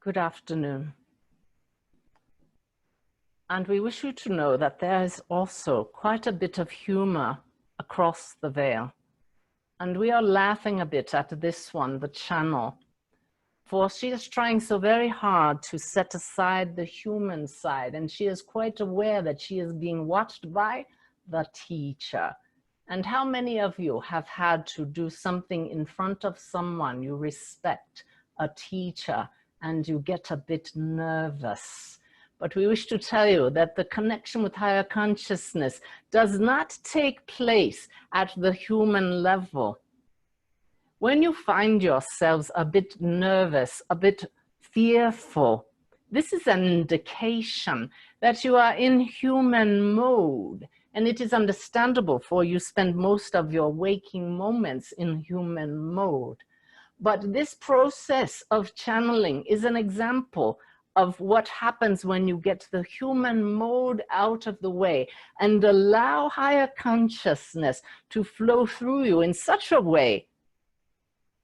Good afternoon. And we wish you to know that there is also quite a bit of humor across the veil. And we are laughing a bit at this one, the channel, for she is trying so very hard to set aside the human side. And she is quite aware that she is being watched by the teacher. And how many of you have had to do something in front of someone you respect, a teacher, and you get a bit nervous? But we wish to tell you that the connection with higher consciousness does not take place at the human level. When you find yourselves a bit nervous, a bit fearful, this is an indication that you are in human mode. And it is understandable, for you spend most of your waking moments in human mode. But this process of channeling is an example of what happens when you get the human mode out of the way and allow higher consciousness to flow through you in such a way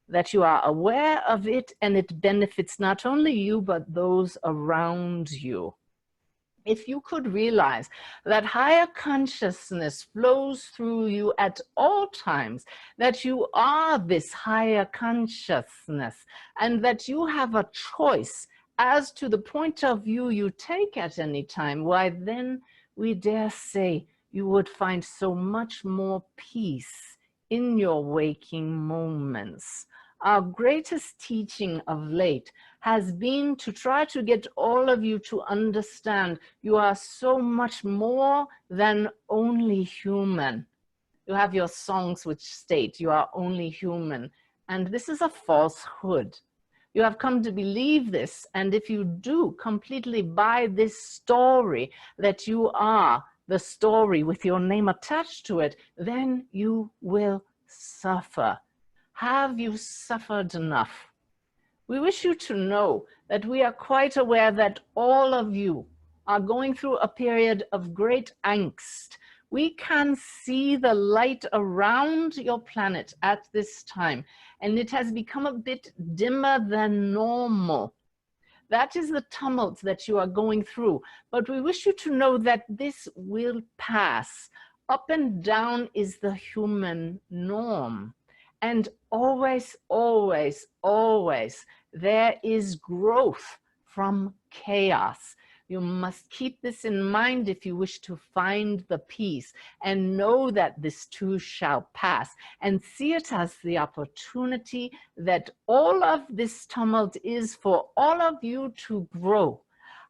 that you are aware of it and it benefits not only you, but those around you. If you could realize that higher consciousness flows through you at all times, that you are this higher consciousness, and that you have a choice as to the point of view you take at any time, why then we dare say you would find so much more peace in your waking moments. Our greatest teaching of late has been to try to get all of you to understand you are so much more than only human. You have your songs which state you are only human, and this is a falsehood. You have come to believe this, and if you do completely buy this story that you are the story with your name attached to it, then you will suffer. Have you suffered enough? We wish you to know that we are quite aware that all of you are going through a period of great angst. We can see the light around your planet at this time, and it has become a bit dimmer than normal. That is the tumult that you are going through. But we wish you to know that this will pass. Up and down is the human norm. And always, always, always, there is growth from chaos. You must keep this in mind if you wish to find the peace, and know that this too shall pass, and see it as the opportunity that all of this tumult is for all of you to grow.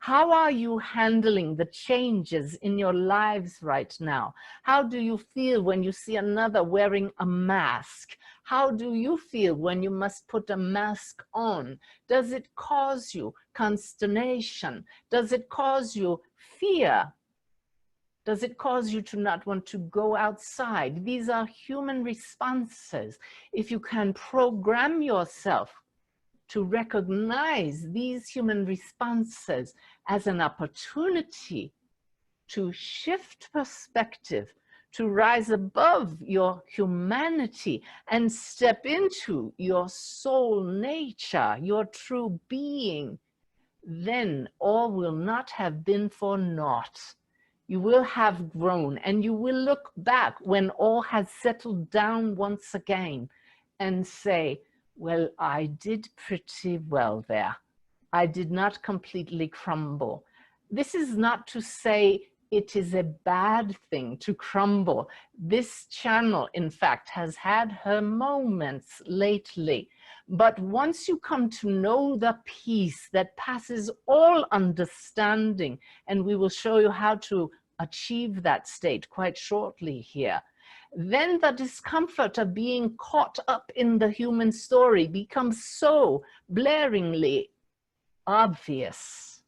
How are you handling the changes in your lives right now? How do you feel when you see another wearing a mask? How do you feel when you must put a mask on? Does it cause you consternation? Does it cause you fear? Does it cause you to not want to go outside? These are human responses. If you can program yourself to recognize these human responses as an opportunity to shift perspective, to rise above your humanity and step into your soul nature, your true being, then all will not have been for naught. You will have grown, and you will look back when all has settled down once again and say, well, I did pretty well there. I did not completely crumble. This is not to say it is a bad thing to crumble. This channel, in fact, has had her moments lately. But once you come to know the peace that passes all understanding, and we will show you how to achieve that state quite shortly here, then the discomfort of being caught up in the human story becomes so blaringly obvious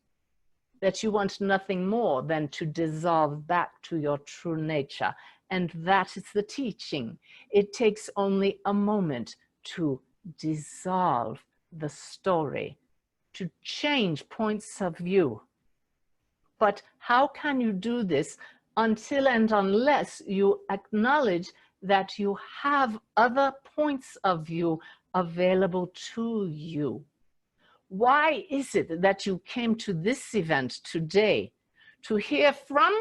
that you want nothing more than to dissolve back to your true nature. And that is the teaching. It takes only a moment to dissolve the story, to change points of view. But how can you do this until and unless you acknowledge that you have other points of view available to you? Why is it that you came to this event today? To hear from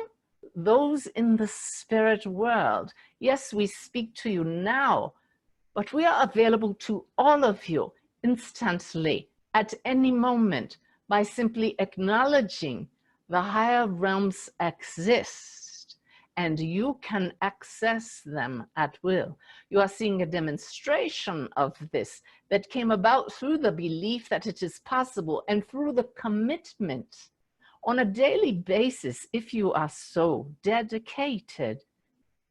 those in the spirit world. Yes, we speak to you now, but we are available to all of you instantly at any moment by simply acknowledging the higher realms exist and you can access them at will. You are seeing a demonstration of this that came about through the belief that it is possible and through the commitment on a daily basis, if you are so dedicated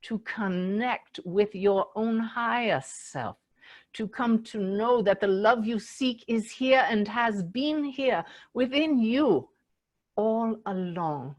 to connect with your own higher self, to come to know that the love you seek is here and has been here within you all along.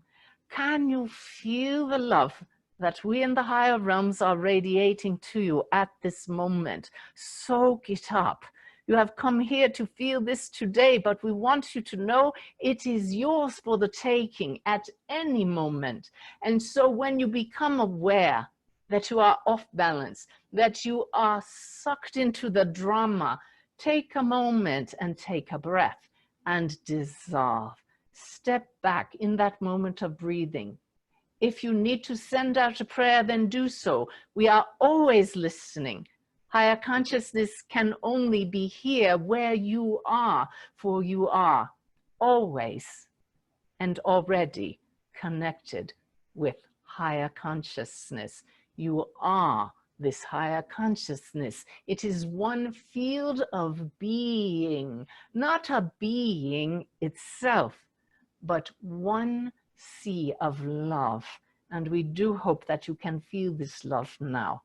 Can you feel the love that we in the higher realms are radiating to you at this moment? Soak it up. You have come here to feel this today, but we want you to know it is yours for the taking at any moment. And so when you become aware that you are off balance, that you are sucked into the drama, take a moment and take a breath and dissolve. Step back in that moment of breathing. If you need to send out a prayer, then do so. We are always listening. Higher consciousness can only be here where you are, for you are always and already connected with higher consciousness. You are this higher consciousness. It is one field of being, not a being itself, but one sea of love. And we do hope that you can feel this love now.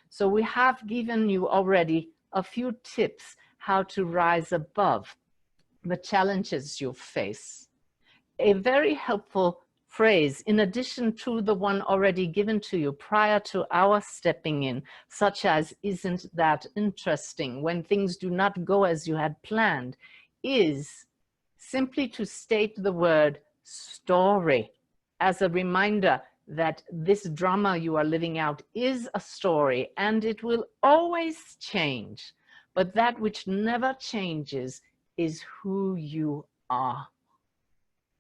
So we have given you already a few tips how to rise above the challenges you face. A very helpful phrase, in addition to the one already given to you prior to our stepping in, such as, isn't that interesting, when things do not go as you had planned, is simply to state the word story as a reminder that this drama you are living out is a story and it will always change. But that which never changes is who you are.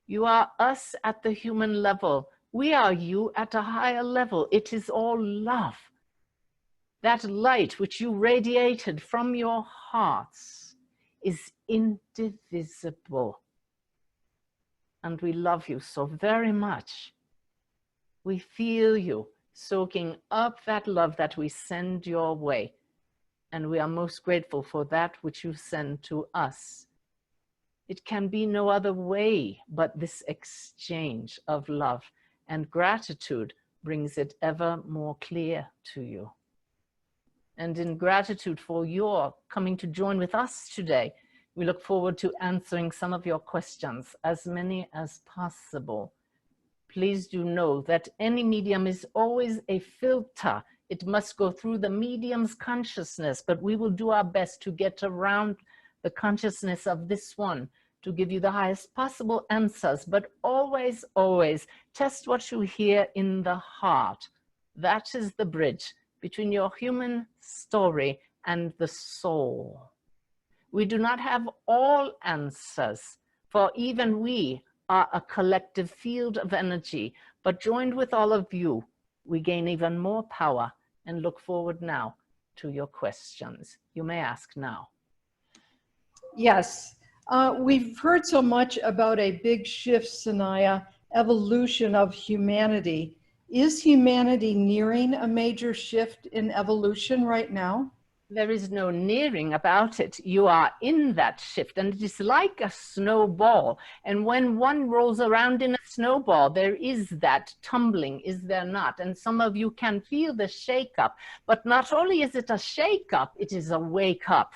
You are us at the human level. We are you at a higher level. It is all love. That light which you radiated from your hearts is indivisible. And we love you so very much. We feel you soaking up that love that we send your way. And we are most grateful for that which you send to us. It can be no other way but this exchange of love, and gratitude brings it ever more clear to you. And in gratitude for your coming to join with us today, we look forward to answering some of your questions, as many as possible. Please do know that any medium is always a filter. It must go through the medium's consciousness, but we will do our best to get around the consciousness of this one to give you the highest possible answers. But always, always test what you hear in the heart. That is the bridge between your human story and the soul. We do not have all answers, for even we are a collective field of energy, but joined with all of you, we gain even more power, and look forward now to your questions. You may ask now. Yes, we've heard so much about a big shift, Sanaya, evolution of humanity. Is humanity nearing a major shift in evolution right now? There is no nearing about it. You are in that shift, and it is like a snowball. And when one rolls around in a snowball, there is that tumbling, is there not? And some of you can feel the shake-up. But not only is it a shake-up, it is a wake-up.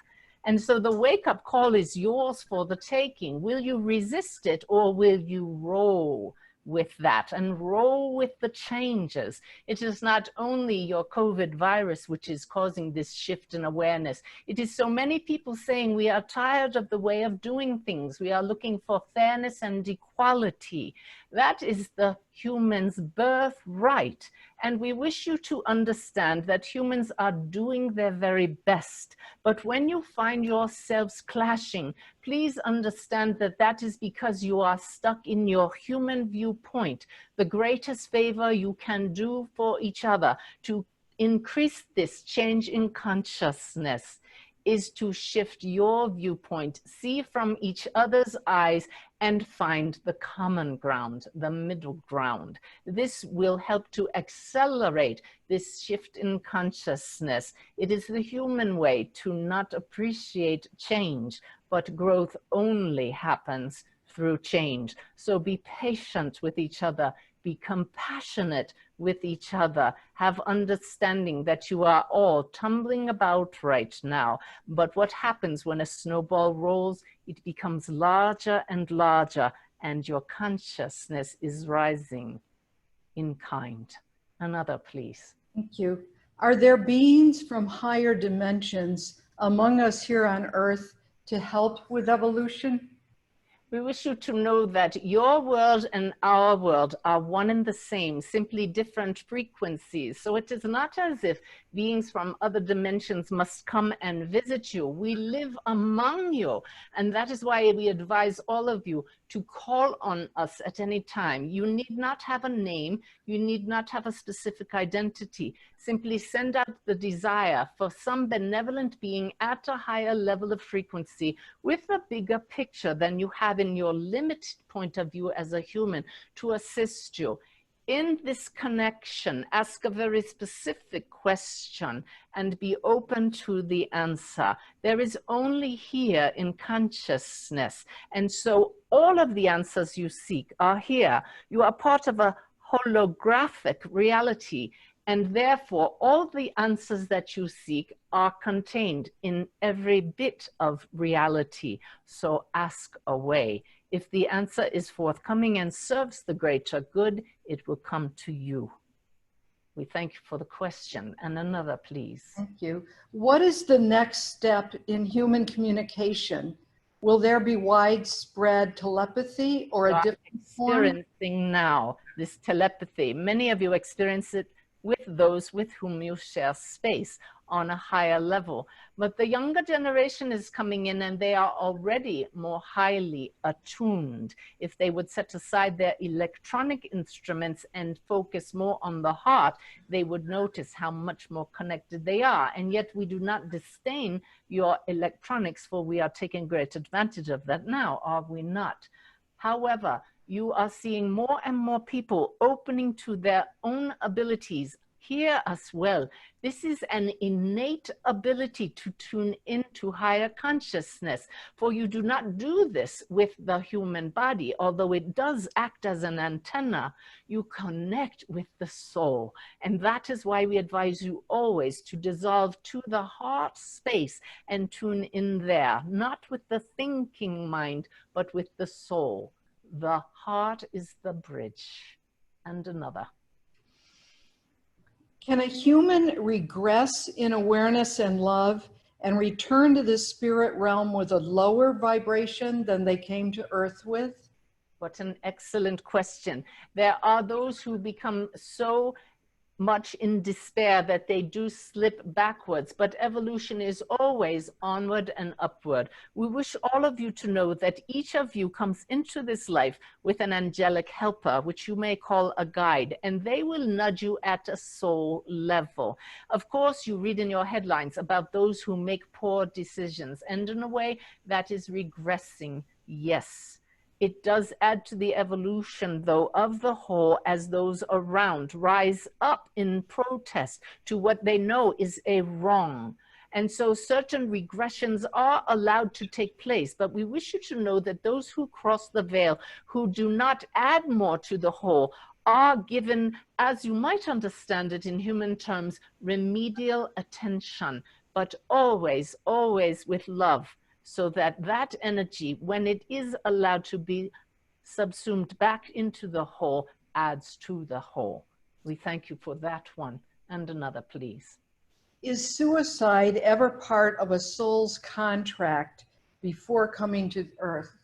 And so the wake-up call is yours for the taking. Will you resist it, or will you roll with that and roll with the changes? It is not only your COVID virus which is causing this shift in awareness. It is so many people saying we are tired of the way of doing things. We are looking for fairness and equality. That is the humans' birthright. And we wish you to understand that humans are doing their very best. But when you find yourselves clashing, please understand that that is because you are stuck in your human viewpoint. The greatest favor you can do for each other to increase this change in consciousness is to shift your viewpoint, see from each other's eyes, and find the common ground, the middle ground. This will help to accelerate this shift in consciousness. It is the human way to not appreciate change, but growth only happens through change. So be patient with each other, be compassionate with each other, have understanding that you are all tumbling about right now. But what happens when a snowball rolls? It becomes larger and larger, and your consciousness is rising in kind. Another, please. Thank you. Are there beings from higher dimensions among us here on Earth to help with evolution? We wish you to know that your world and our world are one and the same, simply different frequencies. So it is not as if beings from other dimensions must come and visit you. We live among you. And that is why we advise all of you to call on us at any time. You need not have a name. You need not have a specific identity. Simply send out the desire for some benevolent being at a higher level of frequency with a bigger picture than you have in your limited point of view as a human to assist you. In this connection, ask a very specific question and be open to the answer. There is only here in consciousness. And so all of the answers you seek are here. You are part of a holographic reality. And therefore, all the answers that you seek are contained in every bit of reality. So ask away. If the answer is forthcoming and serves the greater good, it will come to you. We thank you for the question. And another, please. Thank you. What is the next step in human communication? Will there be widespread telepathy or a different form? Experiencing now this telepathy. Many of you experience it with those with whom you share space on a higher level. But the younger generation is coming in and they are already more highly attuned. If they would set aside their electronic instruments and focus more on the heart, they would notice how much more connected they are. And yet we do not disdain your electronics, for we are taking great advantage of that now, are we not? However, you are seeing more and more people opening to their own abilities. Hear us well. This is an innate ability to tune into higher consciousness, for you do not do this with the human body, although it does act as an antenna. You connect with the soul, and that is why we advise you always to dissolve to the heart space and tune in there, not with the thinking mind, but with the soul. The heart is the bridge. And another. Can a human regress in awareness and love and return to the spirit realm with a lower vibration than they came to Earth with? What an excellent question. There are those who become so much in despair that they do slip backwards, but evolution is always onward and upward. We wish all of you to know that each of you comes into this life with an angelic helper, which you may call a guide, and they will nudge you at a soul level. Of course, you read in your headlines about those who make poor decisions, and in a way that is regressing, yes. It does add to the evolution, though, of the whole as those around rise up in protest to what they know is a wrong. And so certain regressions are allowed to take place, but we wish you to know that those who cross the veil, who do not add more to the whole, are given, as you might understand it in human terms, remedial attention, but always, always with love. So that that energy, when it is allowed to be subsumed back into the whole, adds to the whole. We thank you for that one. And another, please. Is suicide ever part of a soul's contract before coming to Earth?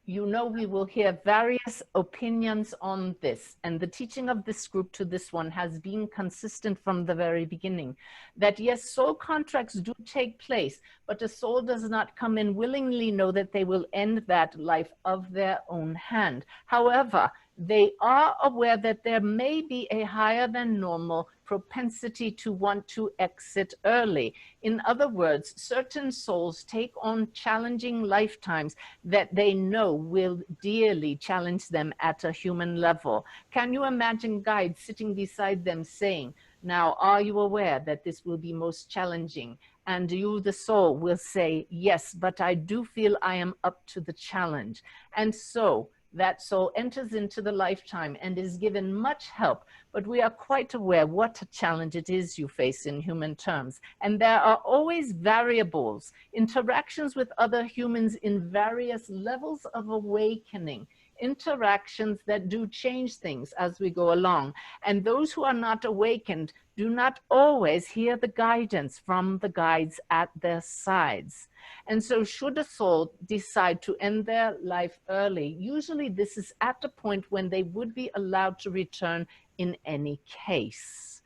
you know, we will hear various opinions on this, and the teaching of this group to this one has been consistent from the very beginning, that yes, soul contracts do take place, but a soul does not come and willingly know that they will end that life of their own hand. However, they are aware that there may be a higher than normal propensity to want to exit early. In other words, certain souls take on challenging lifetimes that they know will dearly challenge them at a human level. Can you imagine guides sitting beside them saying, now, are you aware that this will be most challenging? And you, the soul, will say, yes, but I do feel I am up to the challenge. And so that soul enters into the lifetime and is given much help, but we are quite aware what a challenge it is you face in human terms. And there are always variables, interactions with other humans in various levels of awakening, interactions that do change things as we go along. And those who are not awakened do not always hear the guidance from the guides at their sides. And so should a soul decide to end their life early, usually this is at the point when they would be allowed to return in any case.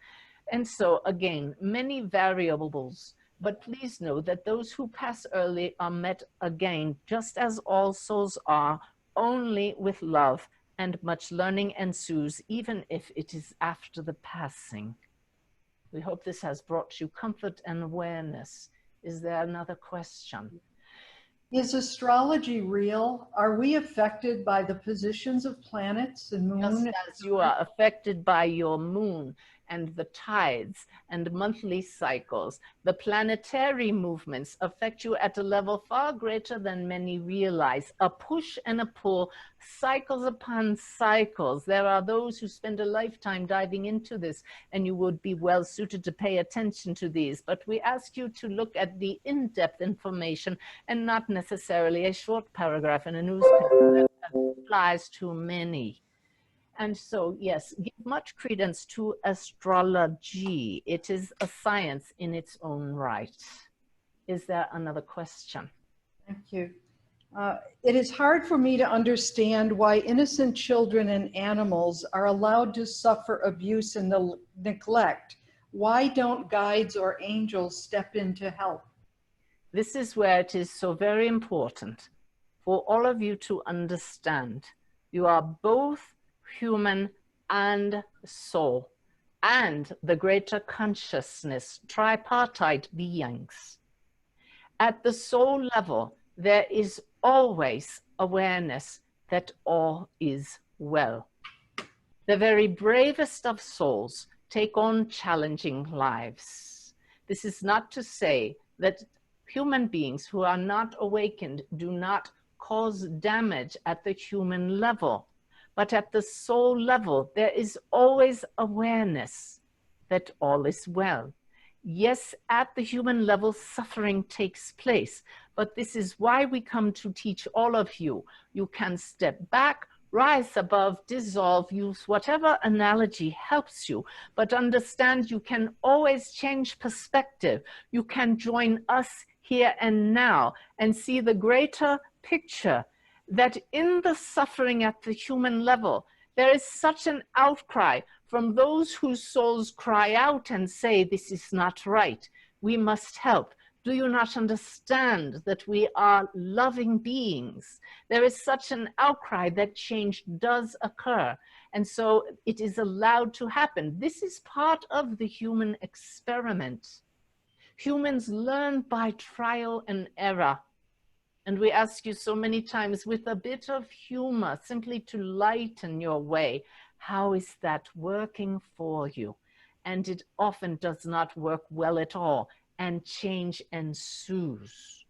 And so again, many variables, but please know that those who pass early are met again, just as all souls are, only with love, and much learning ensues, even if it is after the passing. We hope this has brought you comfort and awareness. Is there another question? Is astrology real? Are we affected by the positions of planets and moon? Just as you are affected by your moon and the tides and monthly cycles, the planetary movements affect you at a level far greater than many realize. A push and a pull, cycles upon cycles. There are those who spend a lifetime diving into this, and you would be well suited to pay attention to these. But we ask you to look at the in-depth information and not necessarily a short paragraph in a newspaper that applies to many. And so, yes, give much credence to astrology. It is a science in its own right. Is there another question? Thank you. It is hard for me to understand why innocent children and animals are allowed to suffer abuse and neglect. Why don't guides or angels step in to help? This is where it is so very important for all of you to understand. You are both human and soul, and the greater consciousness, tripartite beings. At the soul level, there is always awareness that all is well. The very bravest of souls take on challenging lives. This is not to say that human beings who are not awakened do not cause damage at the human level. But at the soul level, there is always awareness that all is well. Yes, at the human level, suffering takes place, but this is why we come to teach all of you. You can step back, rise above, dissolve, use whatever analogy helps you, but understand you can always change perspective. You can join us here and now and see the greater picture, that in the suffering at the human level, there is such an outcry from those whose souls cry out and say, this is not right, we must help. Do you not understand that we are loving beings? There is such an outcry that change does occur. And so it is allowed to happen. This is part of the human experiment. Humans learn by trial and error. And we ask you so many times with a bit of humor, simply to lighten your way. How is that working for you? And it often does not work well at all, and change ensues.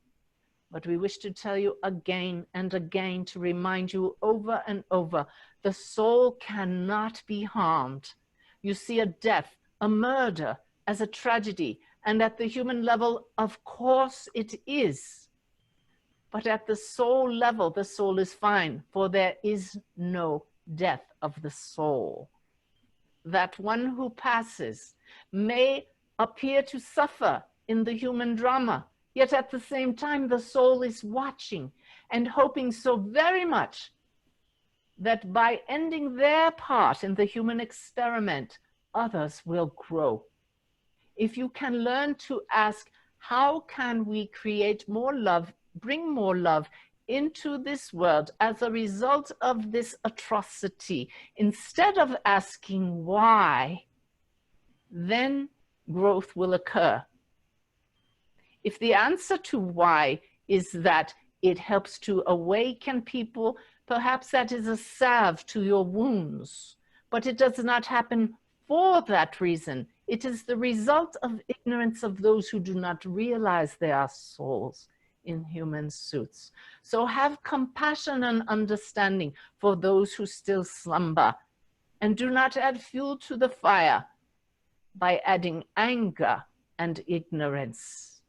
But we wish to tell you again and again, to remind you over and over, the soul cannot be harmed. You see a death, a murder as a tragedy, and at the human level, of course it is. But at the soul level, the soul is fine, for there is no death of the soul. That one who passes may appear to suffer in the human drama, yet at the same time, the soul is watching and hoping so very much that by ending their part in the human experiment, others will grow. If you can learn to ask, how can we create more love, bring more love into this world as a result of this atrocity, instead of asking why, then growth will occur. If the answer to why is that it helps to awaken people, perhaps that is a salve to your wounds, but it does not happen for that reason. It is the result of ignorance of those who do not realize they are souls in human suits. So have compassion and understanding for those who still slumber, and do not add fuel to the fire by adding anger and ignorance.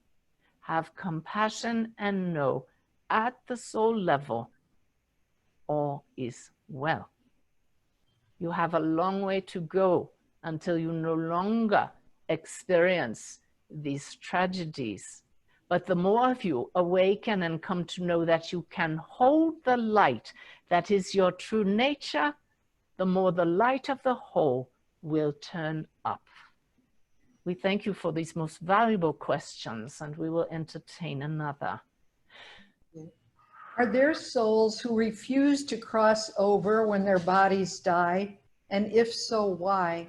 Have compassion and know at the soul level, all is well. You have a long way to go until you no longer experience these tragedies. But the more of you awaken and come to know that you can hold the light that is your true nature, the more the light of the whole will turn up. We thank you for these most valuable questions, and we will entertain another. Are there souls who refuse to cross over when their bodies die? And if so, why?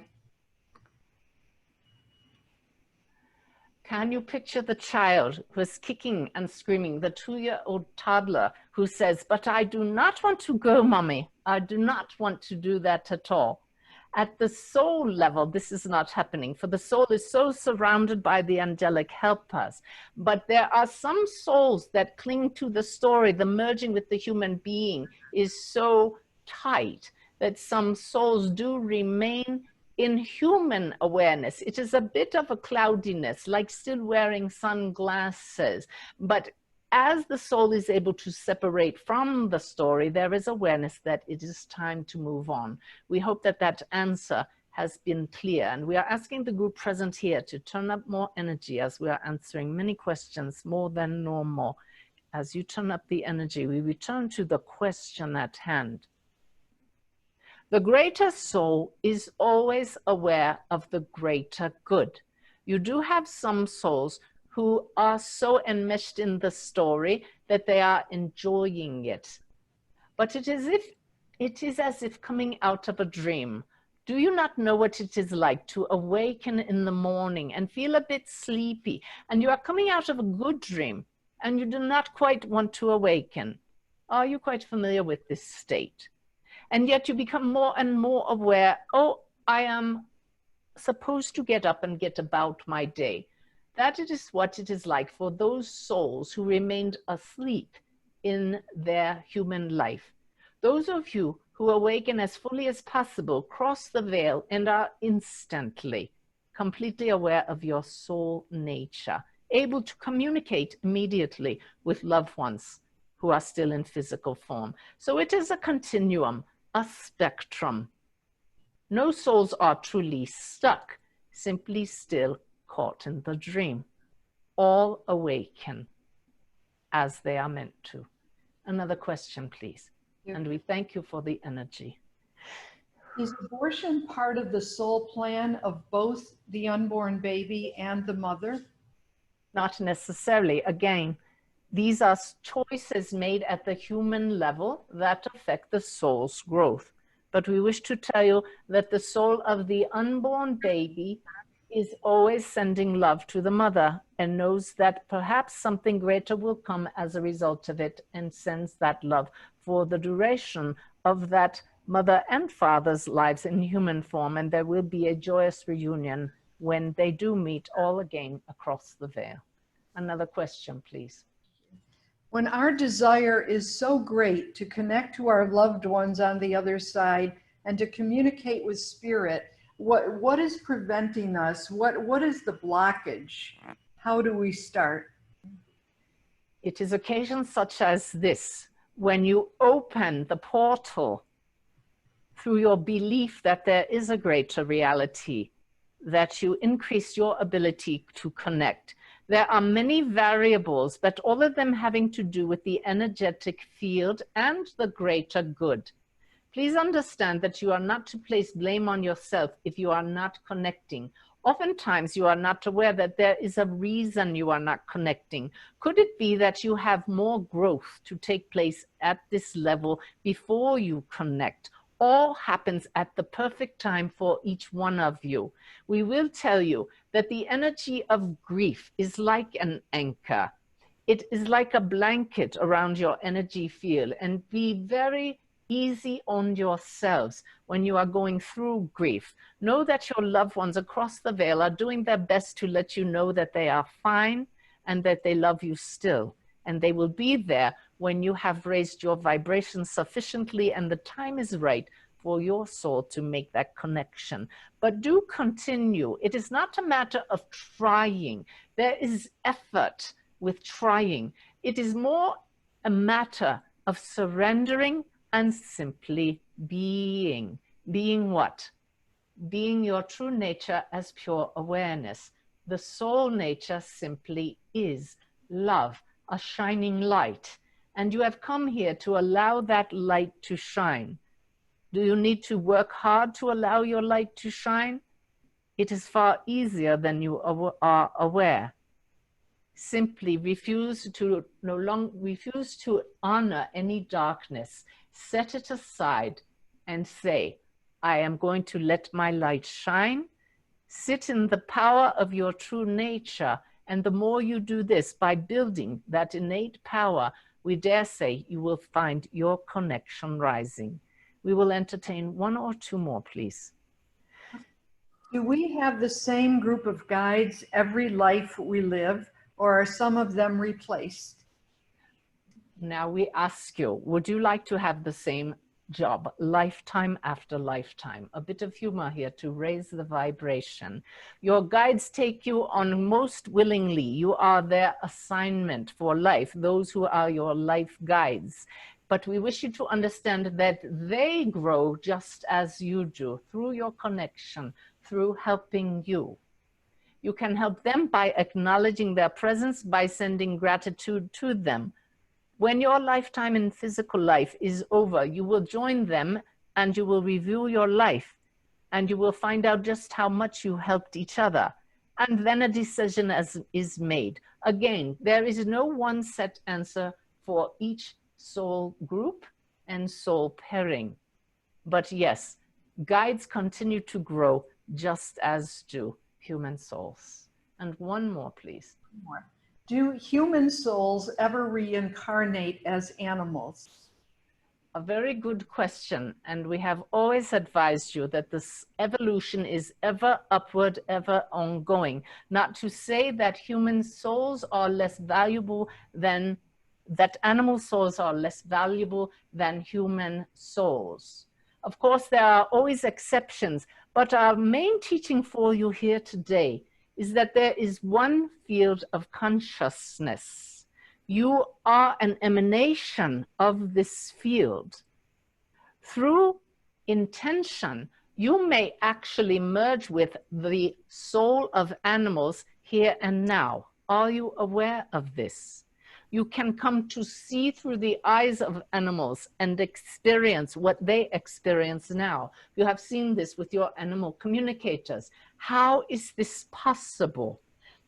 Can you picture the child who is kicking and screaming, the 2-year-old toddler who says, but I do not want to go, mommy. I do not want to do that at all. At the soul level, this is not happening, for the soul is so surrounded by the angelic helpers. But there are some souls that cling to the story. The merging with the human being is so tight that some souls do remain in human awareness. It is a bit of a cloudiness, like still wearing sunglasses. But as the soul is able to separate from the story, there is awareness that it is time to move on. We hope that that answer has been clear. And we are asking the group present here to turn up more energy as we are answering many questions more than normal. As you turn up the energy, we return to the question at hand. The greater soul is always aware of the greater good. You do have some souls who are so enmeshed in the story that they are enjoying it. But it is as if coming out of a dream. Do you not know what it is like to awaken in the morning and feel a bit sleepy, and you are coming out of a good dream and you do not quite want to awaken? Are you quite familiar with this state? And yet you become more and more aware, oh, I am supposed to get up and get about my day. That is what it is like for those souls who remained asleep in their human life. Those of you who awaken as fully as possible, cross the veil and are instantly completely aware of your soul nature, able to communicate immediately with loved ones who are still in physical form. So it is a continuum, a spectrum. No souls are truly stuck, simply still caught in the dream. All awaken as they are meant to. Another question, please. And we thank you for the energy. Is abortion part of the soul plan of both the unborn baby and the mother? Not necessarily. Again, these are choices made at the human level that affect the soul's growth. But we wish to tell you that the soul of the unborn baby is always sending love to the mother and knows that perhaps something greater will come as a result of it, and sends that love for the duration of that mother and father's lives in human form. And there will be a joyous reunion when they do meet all again across the veil. Another question, please. When our desire is so great to connect to our loved ones on the other side and to communicate with spirit, what is preventing us? What is the blockage? How do we start? It is occasions such as this, when you open the portal through your belief that there is a greater reality, that you increase your ability to connect, There are many variables, but all of them having to do with the energetic field and the greater good. Please understand that you are not to place blame on yourself if you are not connecting. Oftentimes you are not aware that there is a reason you are not connecting. Could it be that you have more growth to take place at this level before you connect? All happens at the perfect time for each one of you. We will tell you that the energy of grief is like an anchor. It is like a blanket around your energy field, and be very easy on yourselves when you are going through grief. Know that your loved ones across the veil are doing their best to let you know that they are fine and that they love you still. And they will be there when you have raised your vibration sufficiently and the time is right for your soul to make that connection. But do continue. It is not a matter of trying. There is effort with trying. It is more a matter of surrendering and simply being. Being what? Being your true nature as pure awareness. The soul nature simply is love, a shining light. And you have come here to allow that light to shine. Do you need to work hard to allow your light to shine? It is far easier than you are aware. Simply refuse to honor any darkness. Set it aside and say, I am going to let my light shine. Sit in the power of your true nature. And the more you do this by building that innate power, we dare say you will find your connection rising. We will entertain one or two more, please. Do we have the same group of guides every life we live, or are some of them replaced? Now we ask you, would you like to have the same job lifetime after lifetime? A bit of humor here to raise the vibration. Your guides take you on most willingly. You are their assignment for life, those who are your life guides. But we wish you to understand that they grow just as you do, through your connection, through helping you. You can help them by acknowledging their presence, by sending gratitude to them. When your lifetime in physical life is over, you will join them and you will review your life and you will find out just how much you helped each other. And then a decision is made. Again, there is no one set answer for each soul group and soul pairing. But yes, guides continue to grow just as do human souls. And one more, please. Do human souls ever reincarnate as animals? A very good question. And we have always advised you that this evolution is ever upward, ever ongoing. Not to say that human souls are less valuable than, that animal souls are less valuable than human souls. Of course, there are always exceptions, but our main teaching for you here today is that there is one field of consciousness. You are an emanation of this field. Through intention, you may actually merge with the soul of animals here and now. Are you aware of this? You can come to see through the eyes of animals and experience what they experience now. You have seen this with your animal communicators. How is this possible?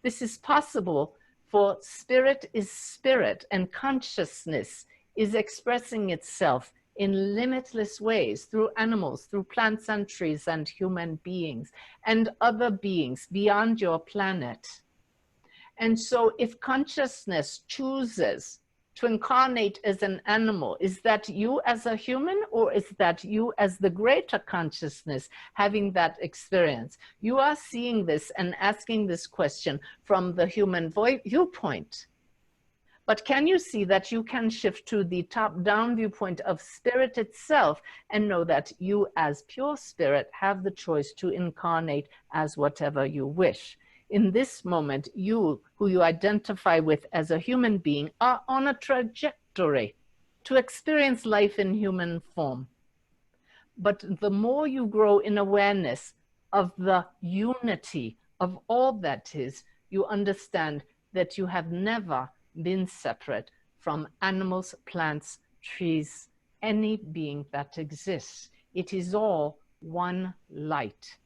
This is possible for spirit is spirit, and consciousness is expressing itself in limitless ways through animals, through plant and trees and human beings and other beings beyond your planet. And so if consciousness chooses to incarnate as an animal, is that you as a human, or is that you as the greater consciousness having that experience? You are seeing this and asking this question from the human viewpoint. But can you see that you can shift to the top-down viewpoint of spirit itself and know that you as pure spirit have the choice to incarnate as whatever you wish? In this moment, you, who you identify with as a human being, are on a trajectory to experience life in human form. But the more you grow in awareness of the unity of all that is, you understand that you have never been separate from animals, plants, trees, any being that exists. It is all one light.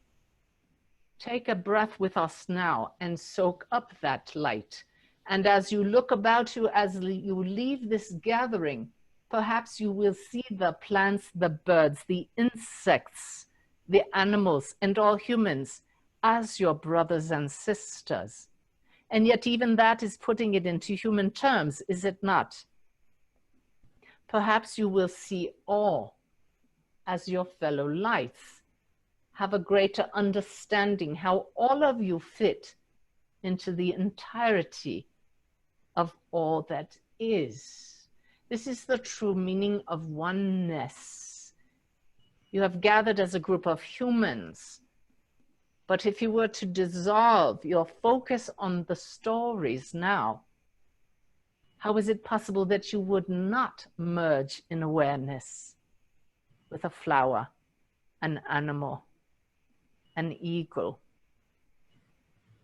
Take a breath with us now and soak up that light. And as you look about you, as you leave this gathering, perhaps you will see the plants, the birds, the insects, the animals, and all humans as your brothers and sisters. And yet even that is putting it into human terms, is it not? Perhaps you will see all as your fellow lights, have a greater understanding how all of you fit into the entirety of all that is. This is the true meaning of oneness. You have gathered as a group of humans, but if you were to dissolve your focus on the stories now, how is it possible that you would not merge in awareness with a flower, an animal, an eagle?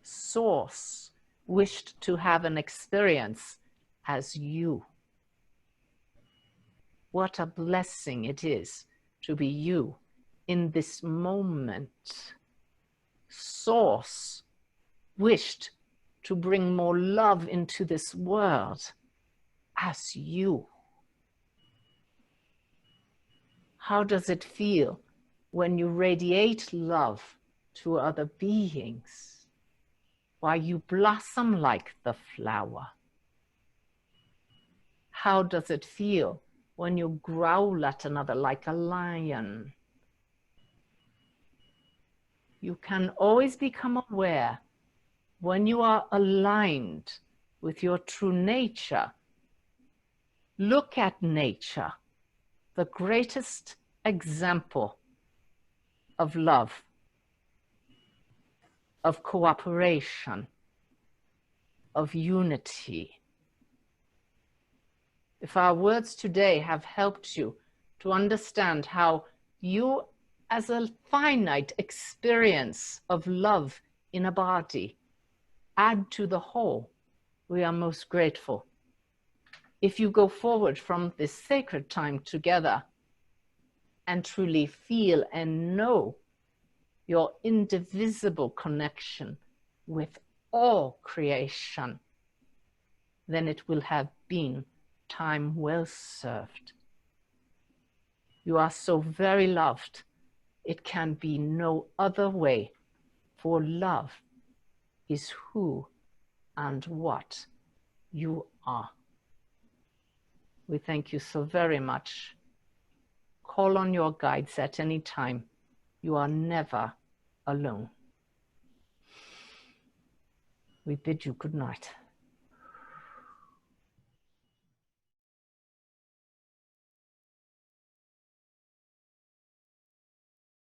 Source wished to have an experience as you. What a blessing it is to be you in this moment. Source wished to bring more love into this world as you. How does it feel when you radiate love to other beings? Why, you blossom like the flower. How does it feel when you growl at another like a lion? You can always become aware when you are aligned with your true nature. Look at nature, the greatest example of love, of cooperation, of unity. If our words today have helped you to understand how you, as a finite experience of love in a body, add to the whole, we are most grateful. If you go forward from this sacred time together and truly feel and know your indivisible connection with all creation, then it will have been time well served. You are so very loved. It can be no other way, for love is who and what you are. We thank you so very much. Call on your guides at any time. You are never alone. We bid you good night.